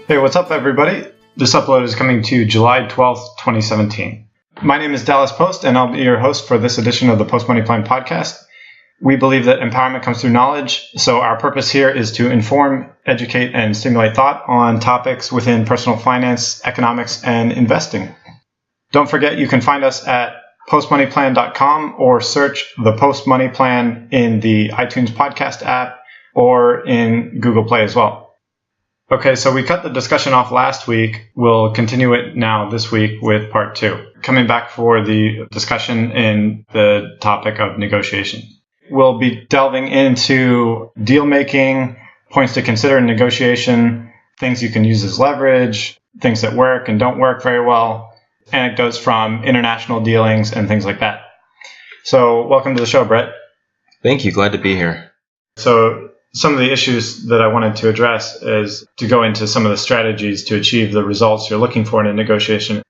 Hey, what's up, everybody? This upload is coming to you July 12th, 2017. My name is Dallas Post, and I'll be your host for this edition of the Post Money Plan podcast. We believe that empowerment comes through knowledge, so our purpose here is to inform, educate, and stimulate thought on topics within personal finance, economics, and investing. Don't forget, you can find us at postmoneyplan.com or search the Post Money Plan in the iTunes podcast app or in Google Play as well. Okay, so we cut the discussion off last week. We'll continue it now this week with part 2, coming back for the discussion in the topic of negotiation. We'll be delving into deal making, points to consider in negotiation, things you can use as leverage, things that work and don't work very well, anecdotes from international dealings, and things like that. So welcome to the show, Brett. Thank you. Glad to be here. So some of the issues that I wanted to address is to go into some of the strategies to achieve the results you're looking for in a negotiation.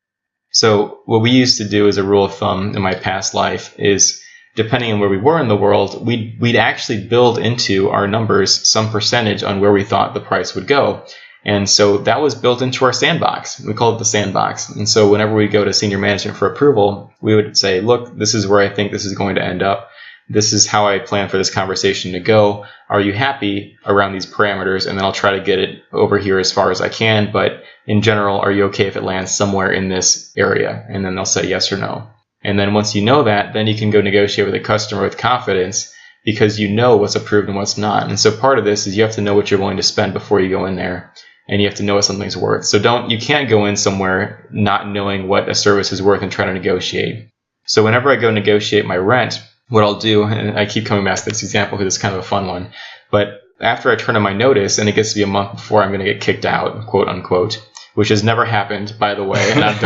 So what we used to do as a rule of thumb in my past life is, depending on where we were in the world, we'd actually build into our numbers some percentage on where we thought the price would go. And so that was built into our sandbox. We call it the sandbox. And so whenever we go to senior management for approval, we would say, look, this is where I think this is going to end up. This is how I plan for this conversation to go. Are you happy around these parameters? And then I'll try to get it over here as far as I can. But in general, are you okay if it lands somewhere in this area? And then they'll say yes or no. And then once you know that, then you can go negotiate with a customer with confidence because you know what's approved and what's not. And so part of this is you have to know what you're willing to spend before you go in there. And you have to know what something's worth. So you can't go in somewhere not knowing what a service is worth and try to negotiate. So whenever I go negotiate my rent, what I'll do, and I keep coming back to this example because it's kind of a fun one, but after I turn in my notice and it gets to be a month before I'm going to get kicked out, quote unquote, which has never happened, by the way, and I've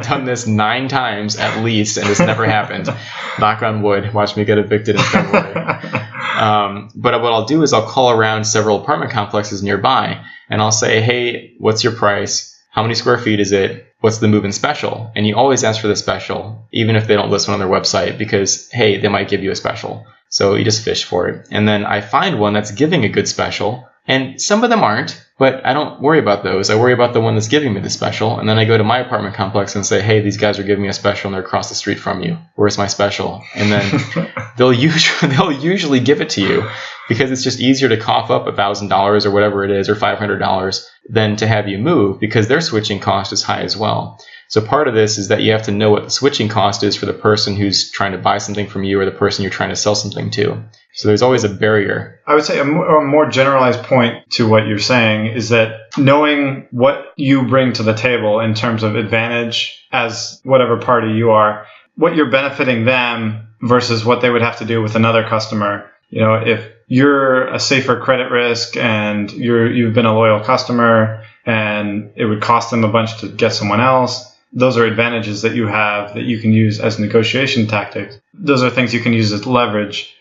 done this 9 times at least, and it's never happened. Knock on wood. Watch me get evicted in February. But what I'll do is I'll call around several apartment complexes nearby, and I'll say, hey, what's your price? How many square feet is it? What's the move-in special? And you always ask for the special, even if they don't list one on their website, because, hey, they might give you a special. So you just fish for it. And then I find one that's giving a good special, and some of them aren't, but I don't worry about those. I worry about the one that's giving me the special. And then I go to my apartment complex and say, hey, these guys are giving me a special and they're across the street from you. Where's my special? And then they'll usually give it to you because it's just easier to cough up $1,000 or whatever it is, or $500 than to have you move because their switching cost is high as well. So part of this is that you have to know what the switching cost is for the person who's trying to buy something from you or the person you're trying to sell something to. So there's always a barrier. I would say a more generalized point to what you're saying is that knowing what you bring to the table in terms of advantage as whatever party you are, what you're benefiting them versus what they would have to do with another customer. You know, if you're a safer credit risk and you've been a loyal customer and it would cost them a bunch to get someone else, those are advantages that you have that you can use as negotiation tactics. Those are things you can use as leverage.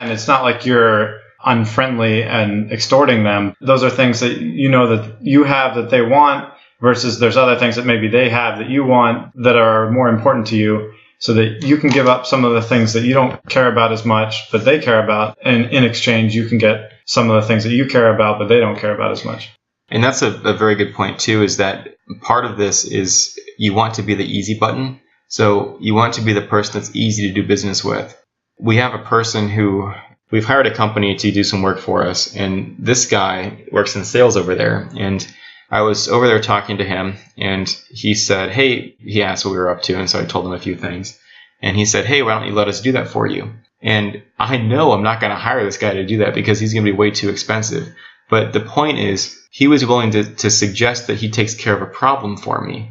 And it's not like you're unfriendly and extorting them. Those are things that you know that you have that they want versus there's other things that maybe they have that you want that are more important to you so that you can give up some of the things that you don't care about as much but they care about. And in exchange, you can get some of the things that you care about but they don't care about as much. And that's a very good point, too, is that part of this is you want to be the easy button. So you want to be the person that's easy to do business with. We have a person who we've hired a company to do some work for us. And this guy works in sales over there. And I was over there talking to him and he said, hey, he asked what we were up to. And so I told him a few things. And he said, hey, why don't you let us do that for you? And I know I'm not going to hire this guy to do that because he's going to be way too expensive. But the point is, he was willing to suggest that he takes care of a problem for me.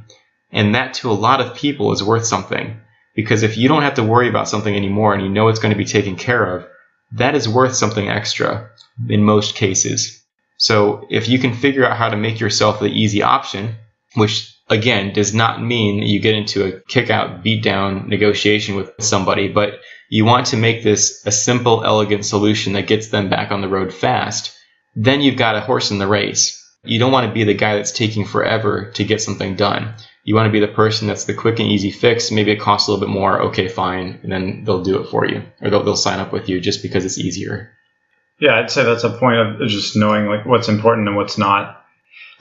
And that to a lot of people is worth something. Because if you don't have to worry about something anymore and you know it's going to be taken care of, that is worth something extra in most cases. So if you can figure out how to make yourself the easy option, which again does not mean you get into a kick-out, beat-down negotiation with somebody, but you want to make this a simple, elegant solution that gets them back on the road fast, then you've got a horse in the race. You don't want to be the guy that's taking forever to get something done. You want to be the person that's the quick and easy fix. Maybe it costs a little bit more. Okay, fine. And then they'll do it for you, or they'll sign up with you just because it's easier. Yeah, I'd say that's a point of just knowing like what's important and what's not.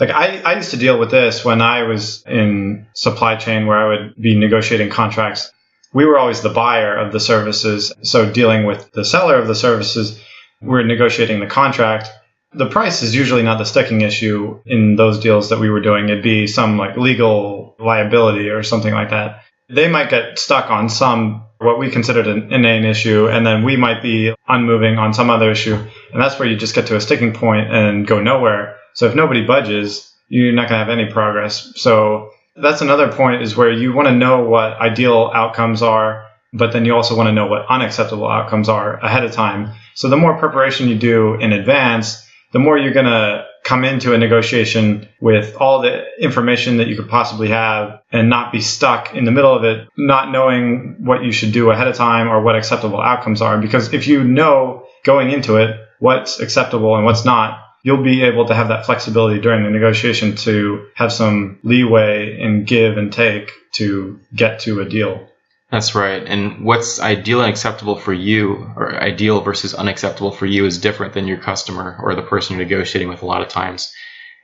Like I used to deal with this when I was in supply chain where I would be negotiating contracts. We were always the buyer of the services. So dealing with the seller of the services, we're negotiating the contract. The price is usually not the sticking issue in those deals that we were doing. It'd be some like legal liability or something like that. They might get stuck on some, what we considered an inane issue, and then we might be unmoving on some other issue. And that's where you just get to a sticking point and go nowhere. So if nobody budges, you're not going to have any progress. So that's another point, is where you want to know what ideal outcomes are, but then you also want to know what unacceptable outcomes are ahead of time. So the more preparation you do in advance, the more you're going to come into a negotiation with all the information that you could possibly have and not be stuck in the middle of it, not knowing what you should do ahead of time or what acceptable outcomes are. Because if you know going into it what's acceptable and what's not, you'll be able to have that flexibility during the negotiation to have some leeway and give and take to get to a deal. That's right. And what's ideal and acceptable for you, or ideal versus unacceptable for you, is different than your customer or the person you're negotiating with a lot of times.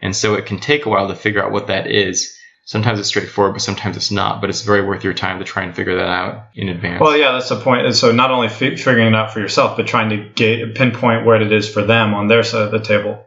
And so it can take a while to figure out what that is. Sometimes it's straightforward, but sometimes it's not. But it's very worth your time to try and figure that out in advance. Well, yeah, that's the point. So not only figuring it out for yourself, but trying to pinpoint where it is for them on their side of the table.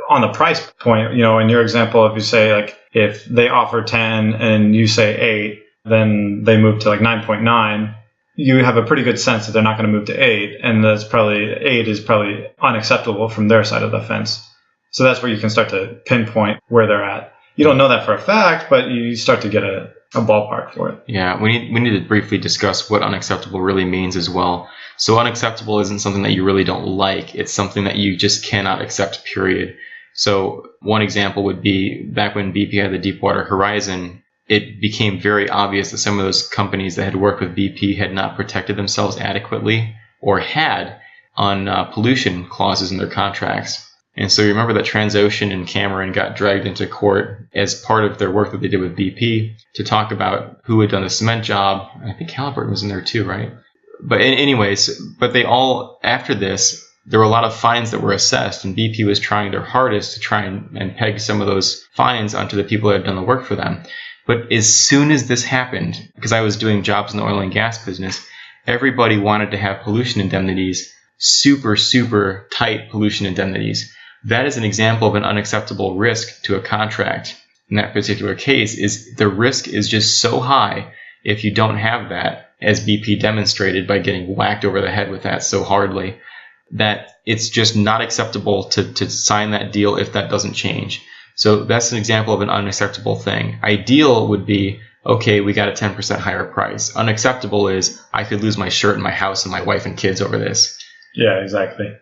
On the price point, you know, in your example, if you say, like, if they offer 10 and you say 8, then they move to like 9.9, you have a pretty good sense that they're not going to move to 8. And that's probably 8 is probably unacceptable from their side of the fence. So that's where you can start to pinpoint where they're at. You don't know that for a fact, but you start to get a ballpark for it. Yeah, we need to briefly discuss what unacceptable really means as well. So unacceptable isn't something that you really don't like. It's something that you just cannot accept, period. So one example would be back when BP had the Deepwater Horizon, it became very obvious that some of those companies that had worked with BP had not protected themselves adequately or had on pollution clauses in their contracts. And so you remember that Transocean and Cameron got dragged into court as part of their work that they did with BP to talk about who had done the cement job. I think Halliburton was in there too, right? But but they all, after this, there were a lot of fines that were assessed, and BP was trying their hardest to try and peg some of those fines onto the people that had done the work for them. But as soon as this happened, because I was doing jobs in the oil and gas business, everybody wanted to have pollution indemnities, super, super tight pollution indemnities. That is an example of an unacceptable risk to a contract. In that particular case, is the risk is just so high if you don't have that, as BP demonstrated by getting whacked over the head with that so hardly, that it's just not acceptable to sign that deal if that doesn't change. So that's an example of an unacceptable thing. Ideal would be, okay, we got a 10% higher price. Unacceptable is, I could lose my shirt and my house and my wife and kids over this. Yeah, exactly.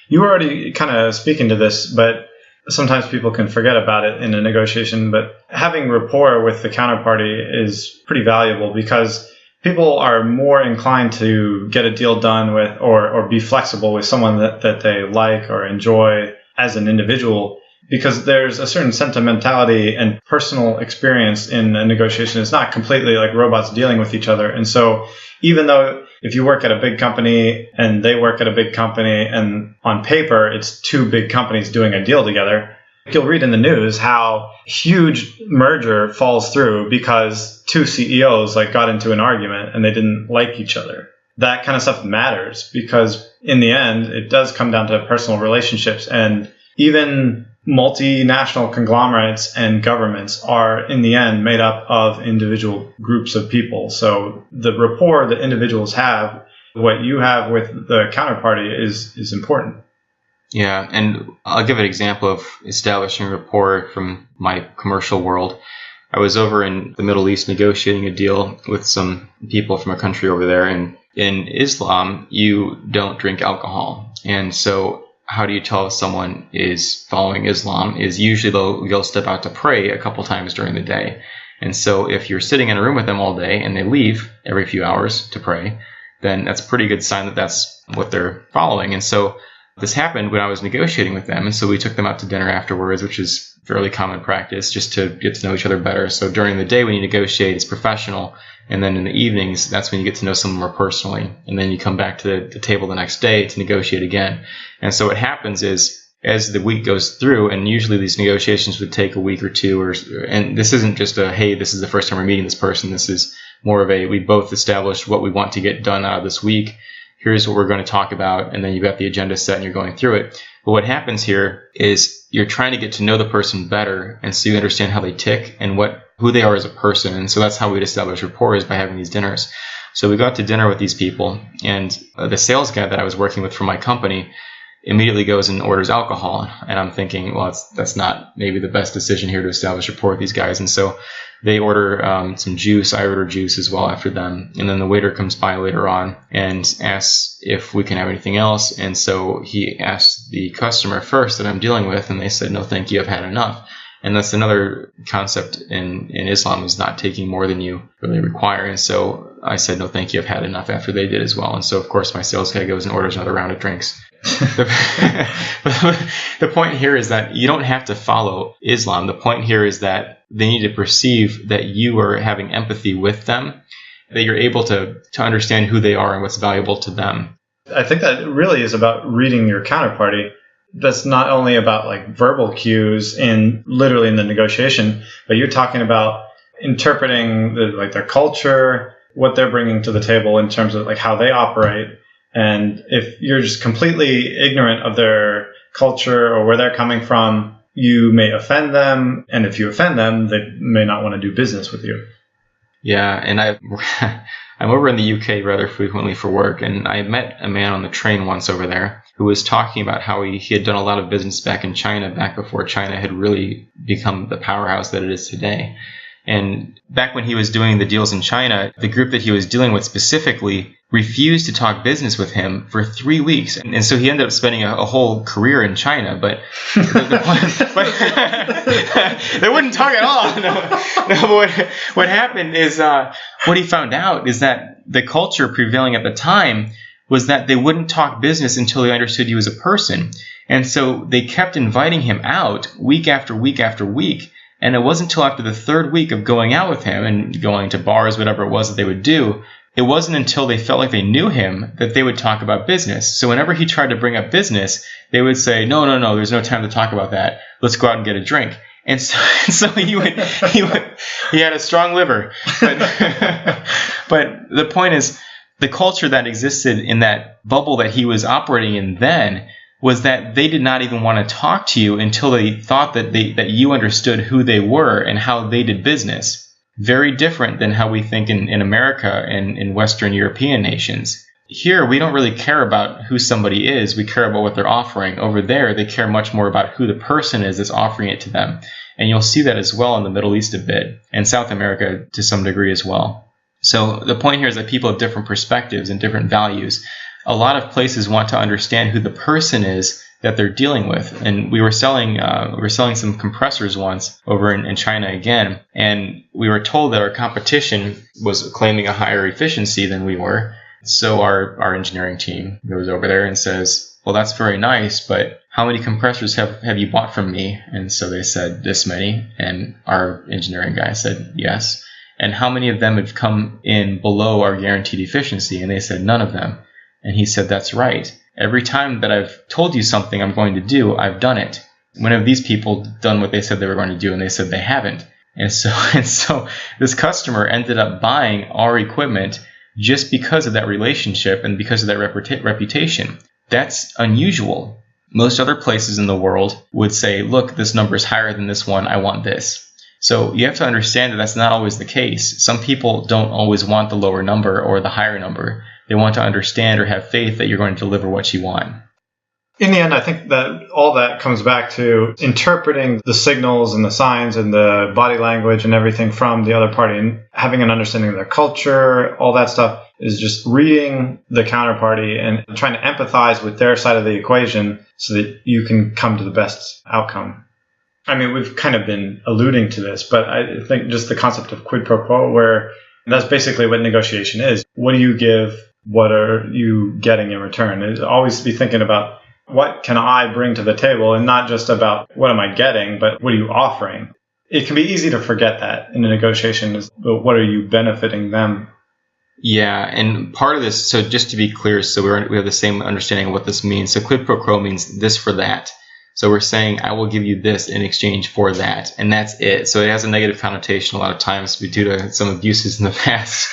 You were already kind of speaking to this, but sometimes people can forget about it in a negotiation. But having rapport with the counterparty is pretty valuable, because people are more inclined to get a deal done with or be flexible with someone that they like or enjoy as an individual, because there's a certain sentimentality and personal experience in a negotiation. It's not completely like robots dealing with each other. And so even though if you work at a big company and they work at a big company, and on paper it's two big companies doing a deal together, you'll read in the news how huge merger falls through because two CEOs got into an argument and they didn't like each other. That kind of stuff matters, because in the end, it does come down to personal relationships. And even multinational conglomerates and governments are, in the end, made up of individual groups of people. So the rapport that individuals have, what you have with the counterparty, is important. Yeah, and I'll give an example of establishing rapport from my commercial world. I was over in the Middle East negotiating a deal with some people from a country over there, and in Islam, you don't drink alcohol. And so how do you tell if someone is following Islam is usually they'll step out to pray a couple times during the day. And so if you're sitting in a room with them all day and they leave every few hours to pray, then that's a pretty good sign that that's what they're following. And so this happened when I was negotiating with them. And so we took them out to dinner afterwards, which is fairly common practice, just to get to know each other better. So during the day when you negotiate, it's professional. And then in the evenings, that's when you get to know someone more personally. And then you come back to the table the next day to negotiate again. And so what happens is as the week goes through, and usually these negotiations would take a week or two, and this isn't just a, hey, this is the first time we're meeting this person. This is more of a, we both established what we want to get done out of this week. Here's what we're going to talk about. And then you've got the agenda set and you're going through it. But what happens here is you're trying to get to know the person better. And so you understand how they tick and who they are as a person. And so that's how we'd establish rapport, is by having these dinners. So we got to dinner with these people, and the sales guy that I was working with for my company immediately goes and orders alcohol. And I'm thinking, well, that's not maybe the best decision here to establish rapport with these guys. And so they order some juice. I order juice as well after them. And then the waiter comes by later on and asks if we can have anything else. And so he asks the customer first that I'm dealing with, and they said, no, thank you, I've had enough. And that's another concept in Islam, is not taking more than you really require. And so I said, no, thank you, I've had enough, after they did as well. And so, of course, my sales guy goes and orders another round of drinks. The point here is that you don't have to follow Islam. The point here is that they need to perceive that you are having empathy with them, that you're able to understand who they are and what's valuable to them. I think that really is about reading your counterparty. That's not only about like verbal cues literally in the negotiation, but you're talking about interpreting their culture, what they're bringing to the table in terms of like how they operate. And if you're just completely ignorant of their culture or where they're coming from, you may offend them. And if you offend them, they may not want to do business with you. Yeah, and I'm over in the UK rather frequently for work, and I met a man on the train once over there who was talking about how he had done a lot of business back in China, back before China had really become the powerhouse that it is today. And back when he was doing the deals in China, the group that he was dealing with specifically refused to talk business with him for 3 weeks. And so he ended up spending a whole career in China, but the point, they wouldn't talk at all. No, what happened is, what he found out is that the culture prevailing at the time was that they wouldn't talk business until they understood you as a person. And so they kept inviting him out week after week after week. And it wasn't until after the third week of going out with him and going to bars, whatever it was that they would do, it wasn't until they felt like they knew him that they would talk about business. So whenever he tried to bring up business, they would say, no, there's no time to talk about that. Let's go out and get a drink. And so he had a strong liver. But the point is, the culture that existed in that bubble that he was operating in then was that they did not even want to talk to you until they thought that you understood who they were and how they did business. Very different than how we think in America and in Western European nations. Here, we don't really care about who somebody is. We care about what they're offering. Over there, they care much more about who the person is that's offering it to them. And you'll see that as well in the Middle East a bit, and South America to some degree as well. So the point here is that people have different perspectives and different values. A lot of places want to understand who the person is that they're dealing with. And we were selling some compressors once over in China again, and we were told that our competition was claiming a higher efficiency than we were. So our engineering team goes over there and says, well, that's very nice, but how many compressors have you bought from me? And so they said, this many. And our engineering guy said, yes. And how many of them have come in below our guaranteed efficiency? And they said, none of them. And he said, that's right. Every time that I've told you something I'm going to do, I've done it. When have these people done what they said they were going to do? And they said they haven't. And so this customer ended up buying our equipment just because of that relationship and because of that reputation. That's unusual. Most other places in the world would say, look, this number is higher than this one. I want this. So you have to understand that that's not always the case. Some people don't always want the lower number or the higher number. They want to understand or have faith that you're going to deliver what you want. In the end, I think that all that comes back to interpreting the signals and the signs and the body language and everything from the other party, and having an understanding of their culture. All that stuff is just reading the counterparty and trying to empathize with their side of the equation so that you can come to the best outcome. I mean, we've kind of been alluding to this, but I think just the concept of quid pro quo, where that's basically what negotiation is. What do you give? What are you getting in return? It's always be thinking about, what can I bring to the table, and not just about what am I getting, but what are you offering? It can be easy to forget that in a negotiation, is what are you benefiting them? Yeah, and part of this, so just to be clear, so we have the same understanding of what this means. So quid pro quo means this for that. So we're saying, I will give you this in exchange for that. And that's it. So it has a negative connotation a lot of times due to some abuses in the past.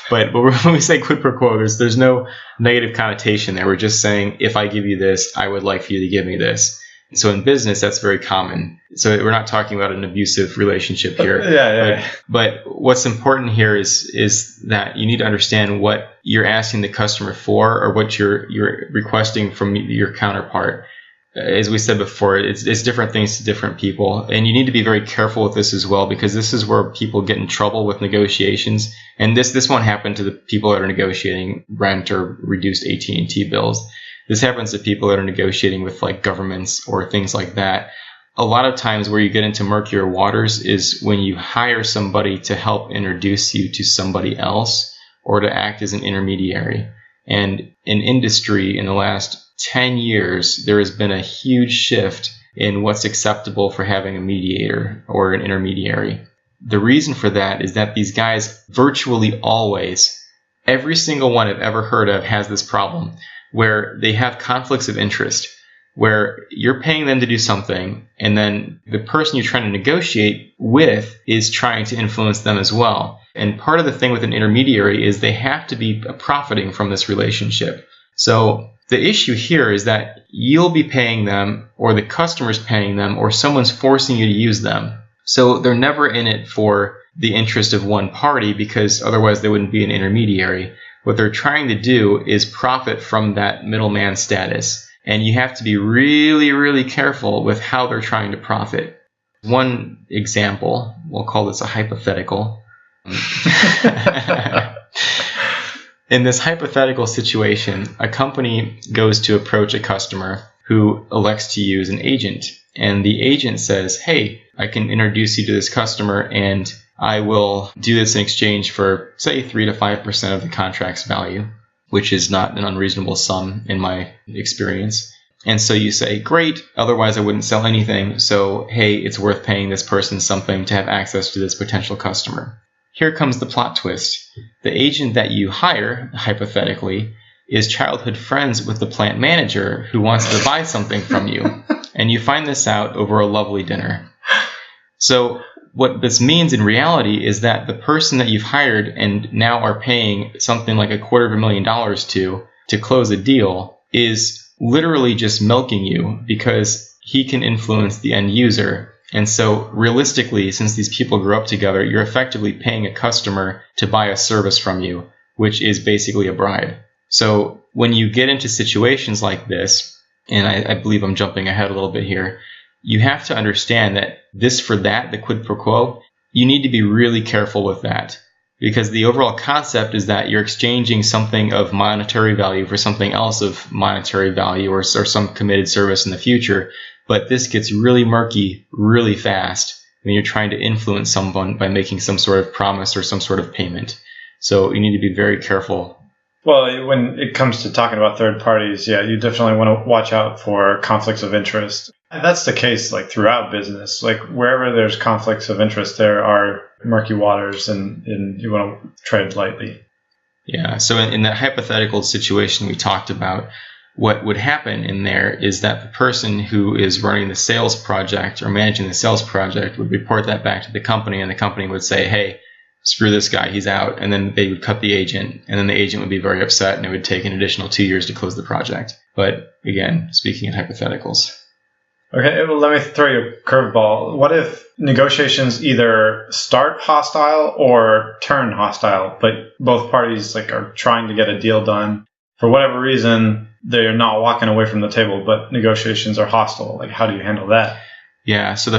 But when we say quid pro quo, there's no negative connotation there. We're just saying, if I give you this, I would like for you to give me this. So in business, that's very common. So we're not talking about an abusive relationship here. Yeah. But what's important here is that you need to understand what you're asking the customer for, or what you're requesting from your counterpart. As we said before, it's different things to different people. And you need to be very careful with this as well, because this is where people get in trouble with negotiations. And this won't happen to the people that are negotiating rent or reduced AT&T bills. This happens to people that are negotiating with like governments or things like that. A lot of times where you get into murkier waters is when you hire somebody to help introduce you to somebody else or to act as an intermediary. And in industry in the last 10 years, there has been a huge shift in what's acceptable for having a mediator or an intermediary. The reason for that is that these guys virtually always, every single one I've ever heard of has this problem, where they have conflicts of interest, where you're paying them to do something, and then the person you're trying to negotiate with is trying to influence them as well. And part of the thing with an intermediary is they have to be profiting from this relationship. So the issue here is that you'll be paying them, or the customer's paying them, or someone's forcing you to use them. So they're never in it for the interest of one party, because otherwise they wouldn't be an intermediary. What they're trying to do is profit from that middleman status. And you have to be really, really careful with how they're trying to profit. One example, we'll call this a hypothetical. In this hypothetical situation, a company goes to approach a customer who elects to use an agent. And the agent says, hey, I can introduce you to this customer, and I will do this in exchange for, say, 3 to 5% of the contract's value, which is not an unreasonable sum in my experience. And so you say, great, otherwise I wouldn't sell anything. So, hey, it's worth paying this person something to have access to this potential customer. Here comes the plot twist. The agent that you hire, hypothetically, is childhood friends with the plant manager who wants to buy something from you. And you find this out over a lovely dinner. So what this means in reality is that the person that you've hired and now are paying something like $250,000 to close a deal is literally just milking you because he can influence the end user. And so realistically, since these people grew up together, you're effectively paying a customer to buy a service from you, which is basically a bribe. So when you get into situations like this, and I believe I'm jumping ahead a little bit here, you have to understand that this for that, the quid pro quo, you need to be really careful with that. Because the overall concept is that you're exchanging something of monetary value for something else of monetary value, or some committed service in the future. But this gets really murky really fast when you're trying to influence someone by making some sort of promise or some sort of payment. So you need to be very careful. Well, when it comes to talking about third parties, yeah, you definitely want to watch out for conflicts of interest. And that's the case like throughout business. Like wherever there's conflicts of interest, there are murky waters, and you want to tread lightly. Yeah. So in that hypothetical situation we talked about, what would happen in there is that the person who is running the sales project or managing the sales project would report that back to the company, and the company would say, hey, screw this guy, he's out. And then they would cut the agent, and then the agent would be very upset, and it would take an additional 2 years to close the project. But again, speaking in hypotheticals. Okay, well, let me throw you a curveball. What if negotiations either start hostile or turn hostile, but both parties are trying to get a deal done? For whatever reason, they're not walking away from the table, but negotiations are hostile. How do you handle that? Yeah, so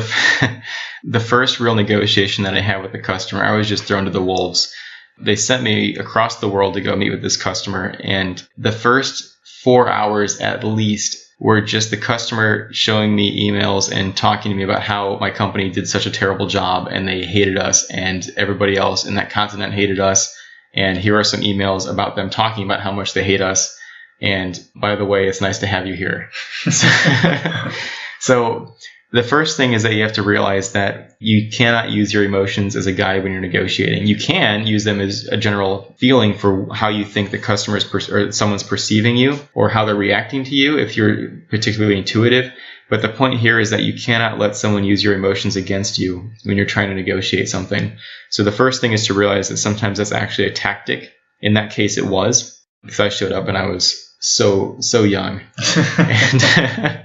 the first real negotiation that I had with the customer, I was just thrown to the wolves. They sent me across the world to go meet with this customer, and the first 4 hours at least were just the customer showing me emails and talking to me about how my company did such a terrible job and they hated us and everybody else in that continent hated us. And here are some emails about them talking about how much they hate us. And by the way, it's nice to have you here. So The first thing is that you have to realize that you cannot use your emotions as a guide when you're negotiating. You can use them as a general feeling for how you think the customer is or someone's perceiving you or how they're reacting to you if you're particularly intuitive. But the point here is that you cannot let someone use your emotions against you when you're trying to negotiate something. So the first thing is to realize that sometimes that's actually a tactic. In that case, it was, because I showed up and I was so young, and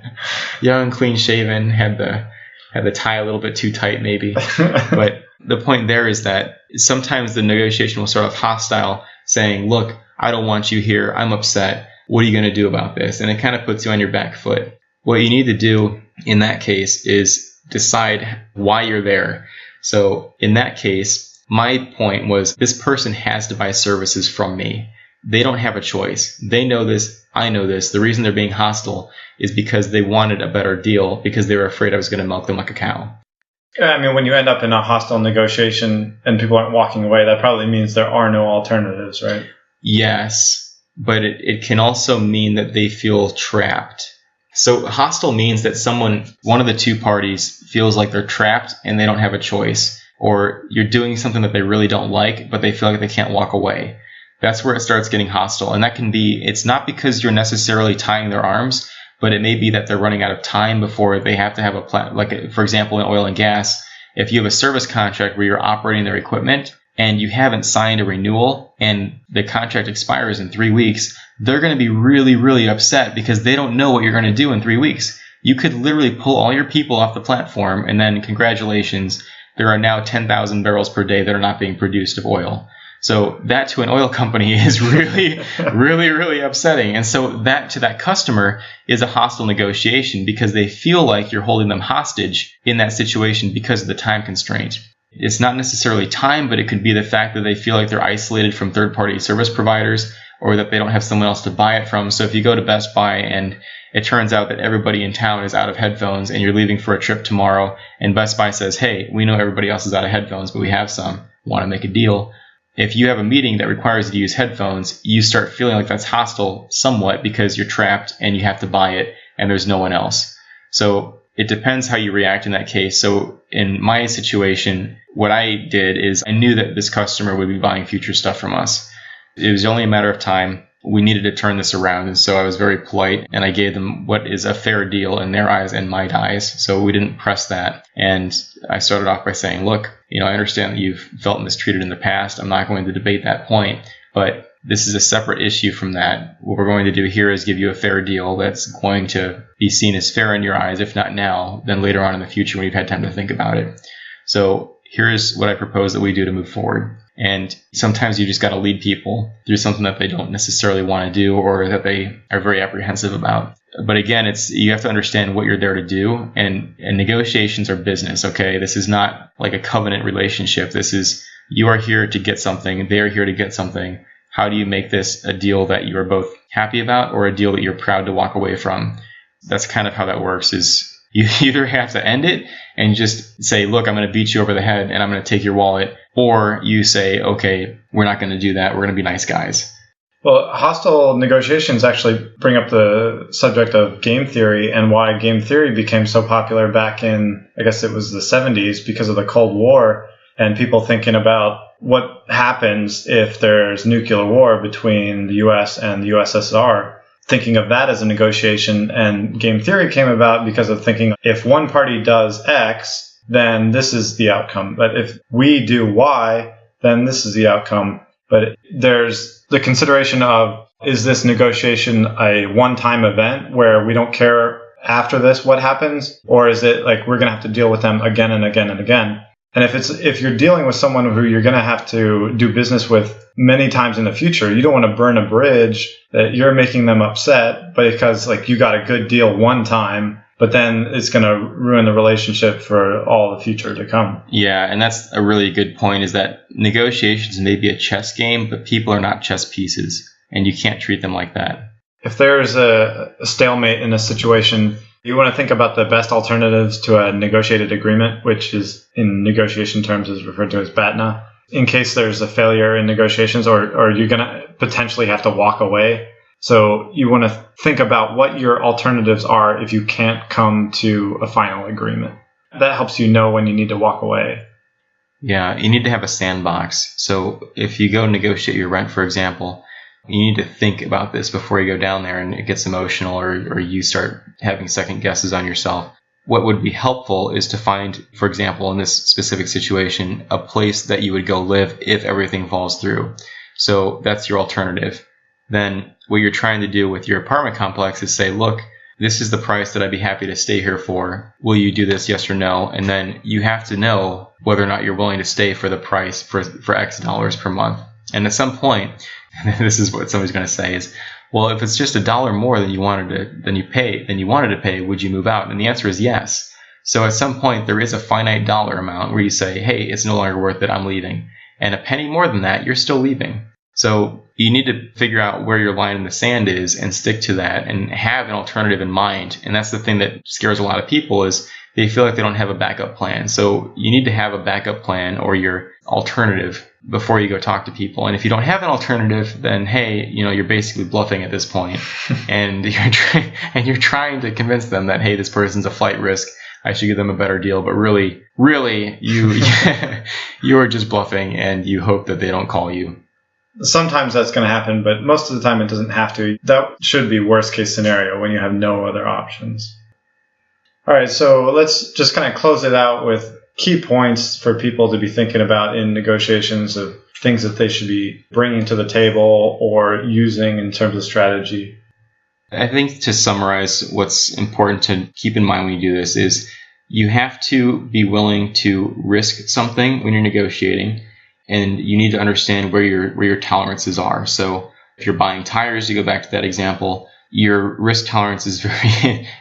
young, clean shaven, had the tie a little bit too tight maybe. But the point there is that sometimes the negotiation will start off hostile, saying, look, I don't want you here. I'm upset. What are you going to do about this? And it kind of puts you on your back foot. What you need to do in that case is decide why you're there. So in that case, my point was this person has to buy services from me. They don't have a choice. They know this. I know this. The reason they're being hostile is because they wanted a better deal because they were afraid I was going to milk them like a cow. I mean, when you end up in a hostile negotiation and people aren't walking away, that probably means there are no alternatives, right? Yes, but it can also mean that they feel trapped. So hostile means that one of the two parties feels like they're trapped and they don't have a choice, or you're doing something that they really don't like, but they feel like they can't walk away. That's where it starts getting hostile. And that can be, it's not because you're necessarily tying their arms, but it may be that they're running out of time before they have to have a plan. Like, for example, in oil and gas, if you have a service contract where you're operating their equipment and you haven't signed a renewal and the contract expires in 3 weeks, they're going to be really, really upset because they don't know what you're going to do in 3 weeks. You could literally pull all your people off the platform and then congratulations, there are now 10,000 barrels per day that are not being produced of oil. So that to an oil company is really, really, really upsetting. And so that to that customer is a hostile negotiation because they feel like you're holding them hostage in that situation because of the time constraint. It's not necessarily time, but it could be the fact that they feel like they're isolated from third-party service providers or that they don't have someone else to buy it from. So if you go to Best Buy and it turns out that everybody in town is out of headphones and you're leaving for a trip tomorrow and Best Buy says, hey, we know everybody else is out of headphones, but we have some. Want to make a deal? If you have a meeting that requires you to use headphones, you start feeling like that's hostile somewhat because you're trapped and you have to buy it and there's no one else. So it depends how you react in that case. So in my situation, what I did is I knew that this customer would be buying future stuff from us. It was only a matter of time. We needed to turn this around. And so I was very polite and I gave them what is a fair deal in their eyes and my eyes. So we didn't press that. And I started off by saying, look, I understand that you've felt mistreated in the past. I'm not going to debate that point, but this is a separate issue from that. What we're going to do here is give you a fair deal that's going to be seen as fair in your eyes, if not now, then later on in the future when you've had time to think about it. So here's what I propose that we do to move forward. And sometimes you just got to lead people through something that they don't necessarily want to do or that they are very apprehensive about. But again, you have to understand what you're there to do. And negotiations are business, okay? This is not like a covenant relationship. This is, you are here to get something. They are here to get something. How do you make this a deal that you are both happy about or a deal that you're proud to walk away from? That's kind of how that works is you either have to end it and just say, look, I'm going to beat you over the head and I'm going to take your wallet. Or you say, okay, we're not going to do that. We're going to be nice guys. Well, hostile negotiations actually bring up the subject of game theory and why game theory became so popular back in, I guess it was the 70s because of the Cold War and people thinking about what happens if there's nuclear war between the U.S. and the USSR. Thinking of that as a negotiation, and game theory came about because of thinking if one party does X, then this is the outcome. But if we do Y, then this is the outcome. But there's the consideration of, is this negotiation a one-time event where we don't care after this what happens? Or is it like we're going to have to deal with them again and again and again? And if you're dealing with someone who you're going to have to do business with many times in the future, you don't want to burn a bridge that you're making them upset because like you got a good deal one time, but then it's going to ruin the relationship for all the future to come. Yeah, and that's a really good point is that negotiations may be a chess game, but people are not chess pieces, and you can't treat them like that. If there's a stalemate in a situation, you want to think about the best alternatives to a negotiated agreement, which is in negotiation terms is referred to as BATNA. In case there's a failure in negotiations or you're going to potentially have to walk away, So you want to think about what your alternatives are if you can't come to a final agreement. That helps you know when you need to walk away. Yeah, you need to have a sandbox. So if you go negotiate your rent, for example, you need to think about this before you go down there and it gets emotional or you start having second guesses on yourself. What would be helpful is to find, for example, in this specific situation, a place that you would go live if everything falls through. So that's your alternative. Then what you're trying to do with your apartment complex is say, look, this is the price that I'd be happy to stay here for. Will you do this, yes or no? And then you have to know whether or not you're willing to stay for the price for X dollars per month. And at some point, this is what somebody's going to say is, well, if it's just $1 more than you wanted to pay, would you move out? And the answer is yes. So at some point, there is a finite dollar amount where you say, hey, it's no longer worth it, I'm leaving. And a penny more than that, you're still leaving. So you need to figure out where your line in the sand is and stick to that and have an alternative in mind. And that's the thing that scares a lot of people is they feel like they don't have a backup plan. So you need to have a backup plan or your alternative before you go talk to people. And if you don't have an alternative, then hey, you're basically bluffing at this point, and you're trying to convince them that hey, this person's a flight risk. I should give them a better deal. But really, you are just bluffing, and you hope that they don't call you. Sometimes that's going to happen, but most of the time it doesn't have to. That should be worst case scenario when you have no other options. All right, so let's just kind of close it out with key points for people to be thinking about in negotiations of things that they should be bringing to the table or using in terms of strategy. I think to summarize what's important to keep in mind when you do this is you have to be willing to risk something when you're negotiating. And you need to understand where your tolerances are. So if you're buying tires, you go back to that example, your risk tolerance is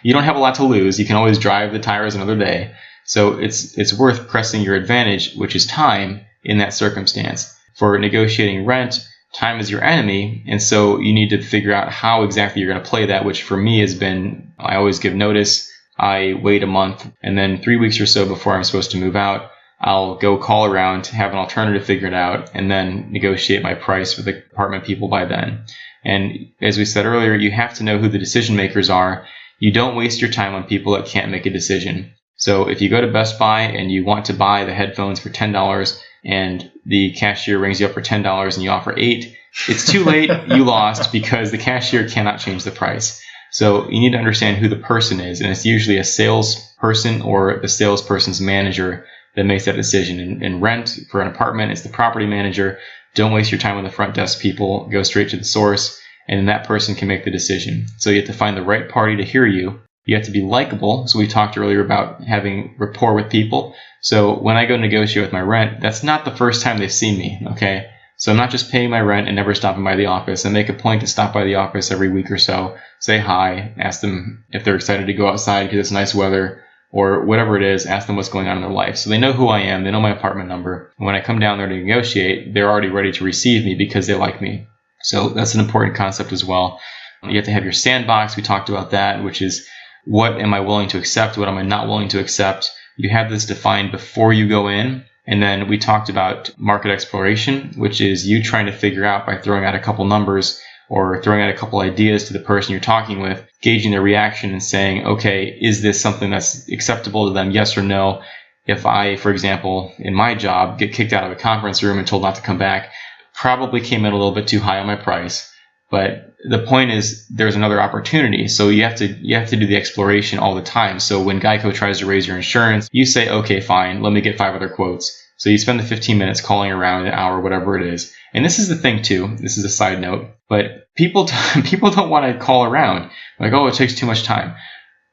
you don't have a lot to lose. You can always drive the tires another day. So it's worth pressing your advantage, which is time in that circumstance. For negotiating rent, time is your enemy. And so you need to figure out how exactly you're going to play that, which for me has been, I always give notice. I wait a month and then 3 weeks or so before I'm supposed to move out. I'll go call around, have an alternative figured out, and then negotiate my price with the apartment people by then. And as we said earlier, you have to know who the decision makers are. You don't waste your time on people that can't make a decision. So if you go to Best Buy and you want to buy the headphones for $10 and the cashier rings you up for $10 and you offer $8, it's too late. You lost because the cashier cannot change the price. So you need to understand who the person is, and it's usually a salesperson or the salesperson's manager that makes that decision. In rent for an apartment, it's the property manager. Don't waste your time on the front desk people. Go straight to the source, and then that person can make the decision. So you have to find the right party to hear you. You have to be likable. So we talked earlier about having rapport with people. So when I go negotiate with my rent, that's not the first time they've seen me, okay? So I'm not just paying my rent and never stopping by the office. I make a point to stop by the office every week or so, say hi, ask them if they're excited to go outside because it's nice weather, or whatever it is, ask them what's going on in their life. So they know who I am. They know my apartment number. And when I come down there to negotiate, they're already ready to receive me because they like me. So that's an important concept as well. You have to have your sandbox. We talked about that, which is what am I willing to accept? What am I not willing to accept? You have this defined before you go in. And then we talked about market exploration, which is you trying to figure out by throwing out a couple numbers or throwing out a couple ideas to the person you're talking with, gauging their reaction and saying, okay, is this something that's acceptable to them, yes or no? If I, for example, in my job, get kicked out of a conference room and told not to come back, probably came in a little bit too high on my price. But the point is there's another opportunity. So you have to do the exploration all the time. So when Geico tries to raise your insurance, you say, okay, fine, let me get 5 other quotes. So you spend the 15 minutes calling around, an hour, whatever it is. And this is the thing too. This is a side note, but people don't want to call around like, oh, it takes too much time.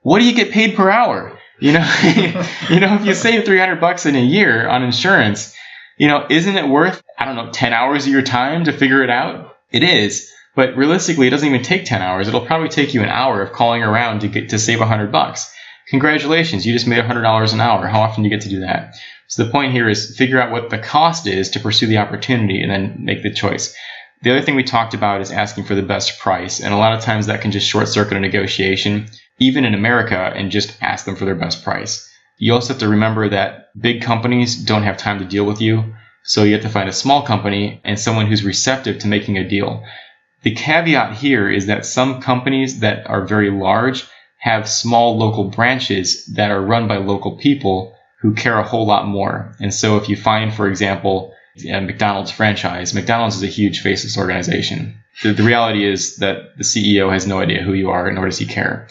What do you get paid per hour? If you save $300 in a year on insurance, isn't it worth, 10 hours of your time to figure it out? It is. But realistically, it doesn't even take 10 hours. It'll probably take you an hour of calling around to save $100. Congratulations, you just made $100 an hour. How often do you get to do that? So the point here is figure out what the cost is to pursue the opportunity and then make the choice. The other thing we talked about is asking for the best price. And a lot of times that can just short circuit a negotiation, even in America, and just ask them for their best price. You also have to remember that big companies don't have time to deal with you. So you have to find a small company and someone who's receptive to making a deal. The caveat here is that some companies that are very large have small local branches that are run by local people who care a whole lot more. And so if you find, for example, a McDonald's franchise, McDonald's is a huge faceless organization. The reality is that the CEO has no idea who you are, nor does he care.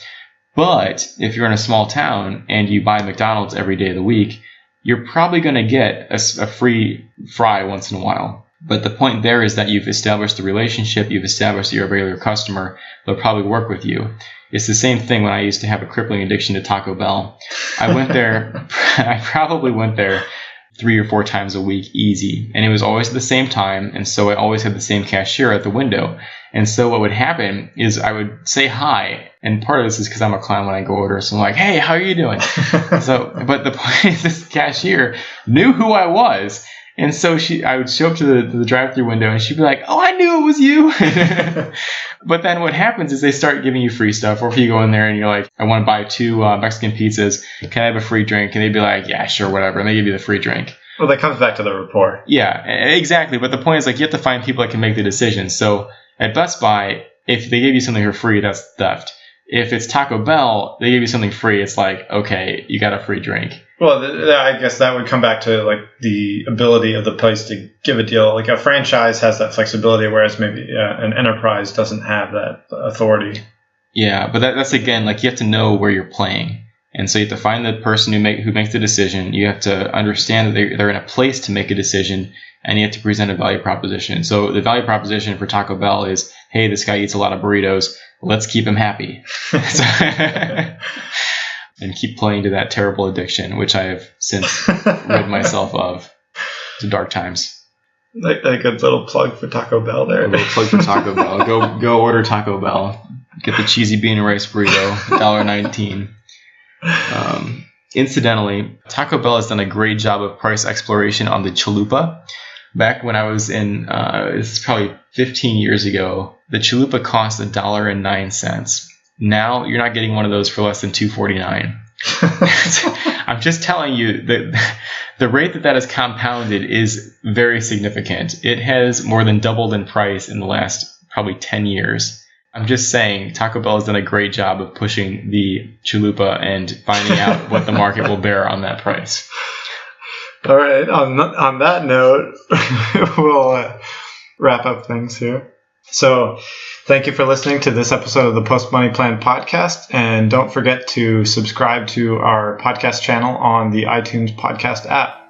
But if you're in a small town and you buy McDonald's every day of the week, you're probably going to get a free fry once in a while. But the point there is that you've established the relationship, you've established that you're a regular customer, they'll probably work with you. It's the same thing when I used to have a crippling addiction to Taco Bell. I probably went there 3 or 4 times a week, easy. And it was always at the same time. And so I always had the same cashier at the window. And so what would happen is I would say hi. And part of this is because I'm a clown when I go order. So I'm like, hey, how are you doing? But the point is this cashier knew who I was. And so I would show up to the drive-through window and she'd be like, oh, I knew it was you. But then what happens is they start giving you free stuff. Or if you go in there and you're like, I want to buy 2 Mexican pizzas. Can I have a free drink? And they'd be like, yeah, sure, whatever. And they give you the free drink. Well, that comes back to the rapport. Yeah, exactly. But the point is, like, you have to find people that can make the decision. So at Best Buy, if they give you something for free, that's theft. If it's Taco Bell, they give you something free. It's like, okay, you got a free drink. Well, I guess that would come back to like the ability of the place to give a deal. Like a franchise has that flexibility, whereas maybe an enterprise doesn't have that authority. Yeah, but that's again, like you have to know where you're playing. And so you have to find the person who makes the decision. You have to understand that they're in a place to make a decision, and you have to present a value proposition. So the value proposition for Taco Bell is, hey, this guy eats a lot of burritos. Let's keep him happy. And keep playing to that terrible addiction, which I have since rid myself of. It's dark times. Like a good little plug for Taco Bell there. A little plug for Taco Bell. Go order Taco Bell. Get the cheesy bean and rice burrito, $1.19. Incidentally, Taco Bell has done a great job of price exploration on the chalupa. Back when I was in, this is probably 15 years ago, the chalupa cost $1.09. Now you're not getting one of those for less than $2.49. I'm just telling you that the rate that is compounded is very significant. It has more than doubled in price in the last probably 10 years. I'm just saying Taco Bell has done a great job of pushing the chalupa and finding out what the market will bear on that price. All right. On that note, we'll wrap up things here. So thank you for listening to this episode of the Post Money Plan podcast. And don't forget to subscribe to our podcast channel on the iTunes podcast app.